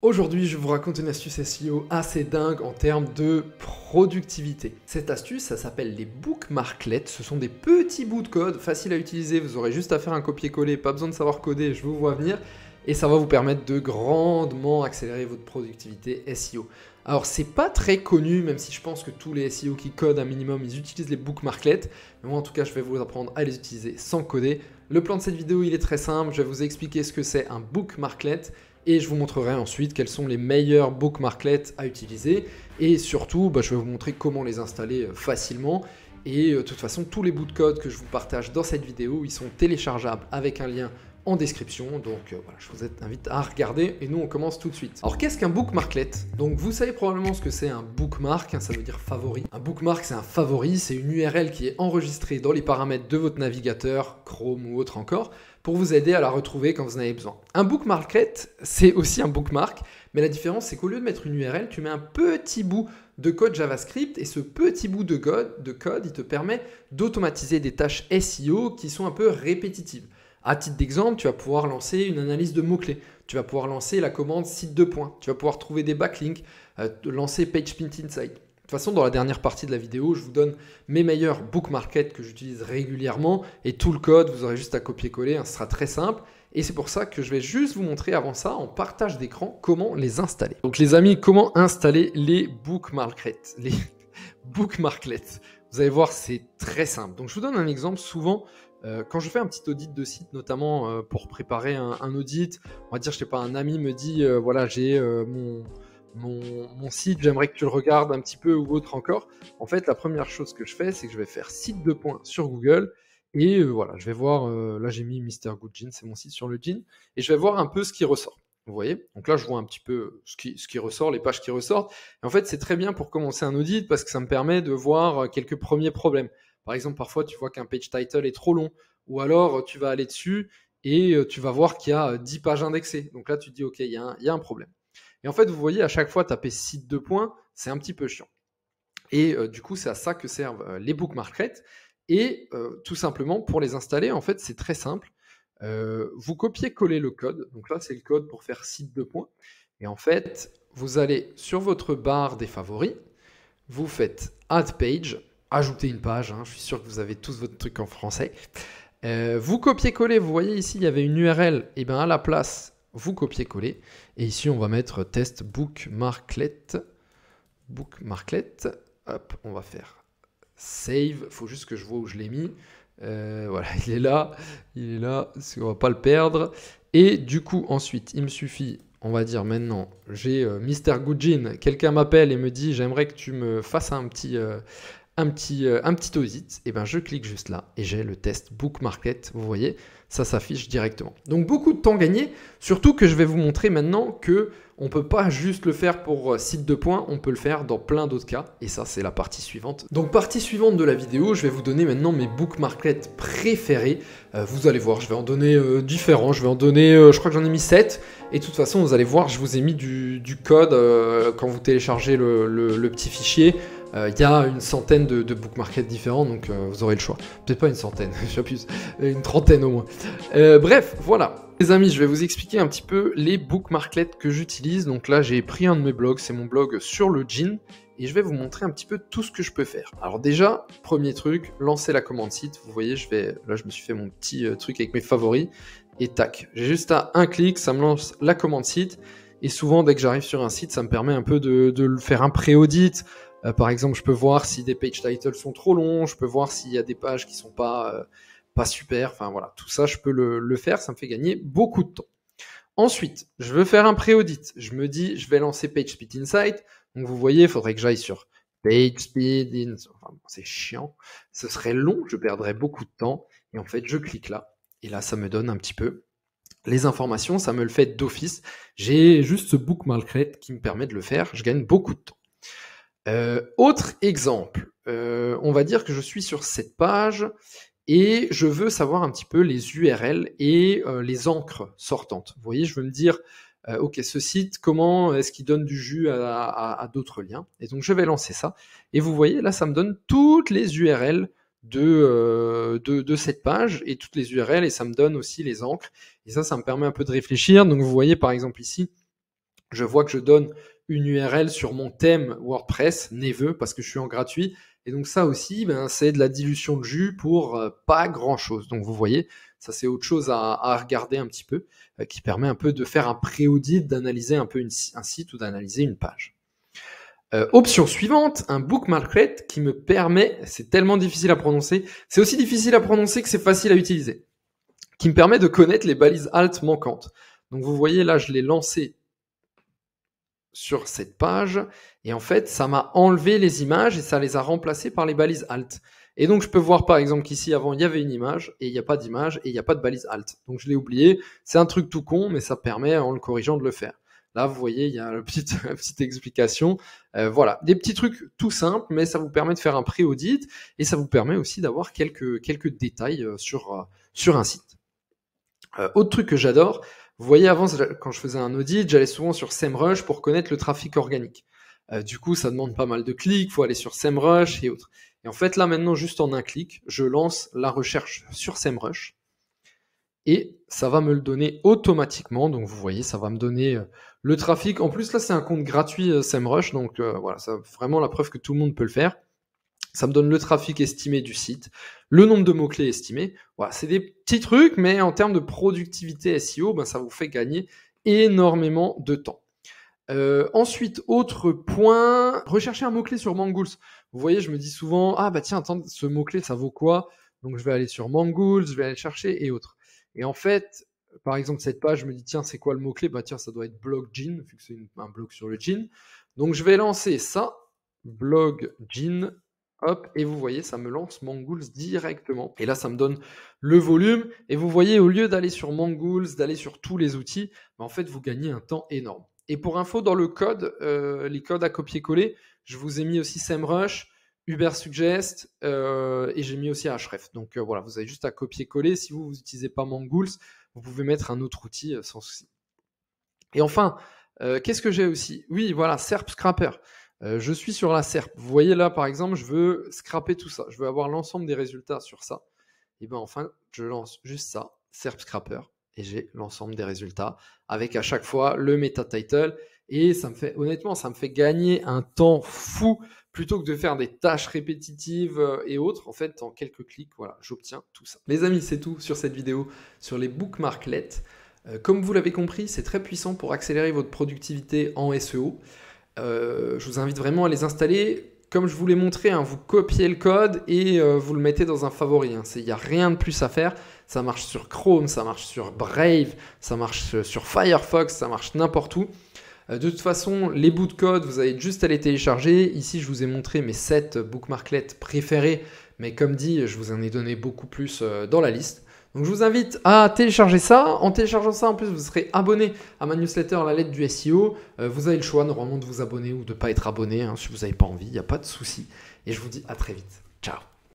Aujourd'hui, je vous raconte une astuce SEO assez dingue en termes de productivité. Cette astuce, ça s'appelle les bookmarklets. Ce sont des petits bouts de code faciles à utiliser. Vous aurez juste à faire un copier-coller, pas besoin de savoir coder, je vous vois venir. Et ça va vous permettre de grandement accélérer votre productivité SEO. Alors, c'est pas très connu, même si je pense que tous les SEO qui codent un minimum, ils utilisent les bookmarklets. Mais moi, en tout cas, je vais vous apprendre à les utiliser sans coder. Le plan de cette vidéo, il est très simple. Je vais vous expliquer ce que c'est un bookmarklet. Et je vous montrerai ensuite quels sont les meilleurs bookmarklets à utiliser. Et surtout, je vais vous montrer comment les installer facilement. Et de toute façon, tous les bouts de code que je vous partage dans cette vidéo, ils sont téléchargeables avec un lien en description. Donc voilà, je vous invite à regarder. Et nous, on commence tout de suite. Alors, qu'est-ce qu'un bookmarklet? Donc, vous savez probablement ce que c'est un bookmark. Ça veut dire favori. Un bookmark, c'est un favori. C'est une URL qui est enregistrée dans les paramètres de votre navigateur, Chrome ou autre encore, pour vous aider à la retrouver quand vous en avez besoin. Un bookmarklet, c'est aussi un bookmark, mais la différence, c'est qu'au lieu de mettre une URL, tu mets un petit bout de code JavaScript, et ce petit bout de code, il te permet d'automatiser des tâches SEO qui sont un peu répétitives. À titre d'exemple, tu vas pouvoir lancer une analyse de mots-clés, tu vas pouvoir lancer la commande site de points, tu vas pouvoir trouver des backlinks, lancer PageSpeed Insight. De toute façon, dans la dernière partie de la vidéo, je vous donne mes meilleurs bookmarklets que j'utilise régulièrement et tout le code, vous aurez juste à copier-coller, ce sera très simple. Et c'est pour ça que je vais juste vous montrer avant ça, en partage d'écran, comment les installer. Donc les amis, comment installer les bookmarklets? Vous allez voir, c'est très simple. Donc je vous donne un exemple. Souvent, quand je fais un petit audit de site, notamment pour préparer un audit, on va dire, je sais pas, un ami me dit, voilà, j'ai mon site, j'aimerais que tu le regardes un petit peu ou autre encore. En fait, la première chose que je fais, c'est que je vais faire site de points sur Google et voilà, je vais voir, là j'ai mis Mr. Good Jean, c'est mon site sur le jean, et je vais voir un peu ce qui ressort. Vous voyez? Donc là, je vois un petit peu ce qui ressort, les pages qui ressortent. Et en fait, c'est très bien pour commencer un audit parce que ça me permet de voir quelques premiers problèmes. Par exemple, parfois, tu vois qu'un page title est trop long, ou alors tu vas aller dessus et tu vas voir qu'il y a 10 pages indexées. Donc là, tu te dis, OK, il y a un problème. Et en fait, vous voyez, à chaque fois, taper site de points, c'est un petit peu chiant. Et du coup, c'est à ça que servent les bookmarklets. Et tout simplement, pour les installer, en fait, c'est très simple. Vous copiez-collez le code. Donc là, c'est le code pour faire site de points. Et en fait, vous allez sur votre barre des favoris, vous faites Add Page, ajouter une page. Je suis sûr que vous avez tous votre truc en français. Vous copiez-collez, vous voyez ici, il y avait une URL. Et bien à la place, vous copiez-collez. Et ici, on va mettre test bookmarklet. Hop, on va faire save. Il faut juste que je vois où je l'ai mis. Voilà, il est là, parce qu'on va pas le perdre. Et du coup, ensuite, il me suffit, on va dire maintenant, j'ai Mr. Goodjin, quelqu'un m'appelle et me dit j'aimerais que tu me fasses un petit audit. Et ben je clique juste là et j'ai le test bookmarklet. Vous voyez, ça s'affiche directement. Donc beaucoup de temps gagné, surtout que je vais vous montrer maintenant que on peut pas juste le faire pour site de points, on peut le faire dans plein d'autres cas. Et ça, c'est la partie suivante. Donc partie suivante de la vidéo, je vais vous donner maintenant mes bookmarklets préférés. Vous allez voir, je vais en donner différents. Je vais en donner, je crois que j'en ai mis 7. Et de toute façon, vous allez voir, je vous ai mis du code quand vous téléchargez le petit fichier. Il y a une centaine de bookmarklets différents, donc vous aurez le choix. Peut-être pas une centaine, j'abuse, une trentaine au moins. Bref, voilà. Les amis, je vais vous expliquer un petit peu les bookmarklets que j'utilise. Donc là, j'ai pris un de mes blogs, c'est mon blog sur le jean, et je vais vous montrer un petit peu tout ce que je peux faire. Alors déjà, premier truc, lancer la commande site. Vous voyez, là, je me suis fait mon petit truc avec mes favoris, et tac. J'ai juste à un clic, ça me lance la commande site, et souvent, dès que j'arrive sur un site, ça me permet un peu de faire un pré-audit. Par exemple, je peux voir si des page titles sont trop longs, je peux voir s'il y a des pages qui sont pas super, enfin voilà, tout ça je peux le faire, ça me fait gagner beaucoup de temps. Ensuite, je veux faire un pré-audit, je me dis je vais lancer PageSpeed Insight, donc vous voyez, il faudrait que j'aille sur PageSpeed Insight, enfin, c'est chiant, ce serait long, je perdrais beaucoup de temps, et en fait je clique là, et là ça me donne un petit peu les informations, ça me le fait d'office, j'ai juste ce bookmarklet qui me permet de le faire, je gagne beaucoup de temps. Autre exemple, on va dire que je suis sur cette page et je veux savoir un petit peu les URL et les encres sortantes. Vous voyez, je veux me dire, ok, ce site, comment est-ce qu'il donne du jus à d'autres liens? Et donc je vais lancer ça. Et vous voyez, là, ça me donne toutes les URL de cette page et toutes les URL, et ça me donne aussi les encres. Et ça me permet un peu de réfléchir. Donc vous voyez, par exemple ici, Je vois que je donne une URL sur mon thème WordPress, Neveu, parce que je suis en gratuit. Et donc ça aussi, c'est de la dilution de jus pour pas grand-chose. Donc vous voyez, ça c'est autre chose à regarder un petit peu, qui permet un peu de faire un pré-audit, d'analyser un peu un site ou d'analyser une page. Option suivante, un bookmarklet qui me permet, c'est tellement difficile à prononcer, c'est aussi difficile à prononcer que c'est facile à utiliser, qui me permet de connaître les balises alt manquantes. Donc vous voyez là, je l'ai lancé sur cette page, et en fait, ça m'a enlevé les images et ça les a remplacées par les balises alt. Et donc, je peux voir par exemple qu'ici, avant, il y avait une image, et il n'y a pas d'image, et il n'y a pas de balise alt. Donc, je l'ai oublié. C'est un truc tout con, mais ça permet, en le corrigeant, de le faire. Là, vous voyez, il y a une petite explication. Voilà, des petits trucs tout simples, mais ça vous permet de faire un pré-audit, et ça vous permet aussi d'avoir quelques détails sur un site. Autre truc que j'adore, vous voyez, avant, quand je faisais un audit, j'allais souvent sur SEMrush pour connaître le trafic organique. Du coup, ça demande pas mal de clics, il faut aller sur SEMrush et autres. Et en fait, là, maintenant, juste en un clic, je lance la recherche sur SEMrush et ça va me le donner automatiquement. Donc, vous voyez, ça va me donner le trafic. En plus, là, c'est un compte gratuit SEMrush, donc voilà, c'est vraiment la preuve que tout le monde peut le faire. Ça me donne le trafic estimé du site, le nombre de mots-clés estimés. Voilà, c'est des petits trucs, mais en termes de productivité SEO, ça vous fait gagner énormément de temps. Ensuite, autre point, rechercher un mot-clé sur Mangools. Vous voyez, je me dis souvent, ah bah tiens, attends, ce mot-clé, ça vaut quoi? Donc je vais aller sur Mangools, je vais aller chercher et autres. Et en fait, par exemple, cette page, je me dis, tiens, c'est quoi le mot-clé? Bah tiens, ça doit être blog jean, vu que c'est un blog sur le jean. Donc je vais lancer ça, blog jean. Hop, et vous voyez, ça me lance Mangools directement. Et là, ça me donne le volume. Et vous voyez, au lieu d'aller sur Mangools, d'aller sur tous les outils, en fait, vous gagnez un temps énorme. Et pour info, dans le code, les codes à copier-coller, je vous ai mis aussi SEMrush, Ubersuggest, et j'ai mis aussi Ahrefs. Donc voilà, vous avez juste à copier-coller. Si vous n'utilisez pas Mangools, vous pouvez mettre un autre outil sans souci. Et enfin, qu'est-ce que j'ai aussi? Oui, voilà, SERP Scrapper. Je suis sur la SERP. Vous voyez là, par exemple, je veux scraper tout ça. Je veux avoir l'ensemble des résultats sur ça. Et enfin, je lance juste ça, SERP Scrapper, et j'ai l'ensemble des résultats avec à chaque fois le meta title. Et ça me fait, honnêtement, ça me fait gagner un temps fou plutôt que de faire des tâches répétitives et autres. En fait, en quelques clics, voilà, j'obtiens tout ça. Les amis, c'est tout sur cette vidéo sur les bookmarklets. Comme vous l'avez compris, c'est très puissant pour accélérer votre productivité en SEO. Je vous invite vraiment à les installer. Comme je vous l'ai montré, vous copiez le code et vous le mettez dans un favori. Il n'y a rien de plus à faire. Ça marche sur Chrome, ça marche sur Brave, ça marche sur Firefox, ça marche n'importe où. De toute façon, les bouts de code, vous avez juste à les télécharger. Ici, je vous ai montré mes 7 bookmarklets préférés. Mais comme dit, je vous en ai donné beaucoup plus dans la liste. Donc je vous invite à télécharger ça. En téléchargeant ça, en plus, vous serez abonné à ma newsletter La Lettre du SEO. Vous avez le choix normalement de vous abonner ou de ne pas être abonné. Si vous n'avez pas envie, il n'y a pas de souci. Et je vous dis à très vite. Ciao.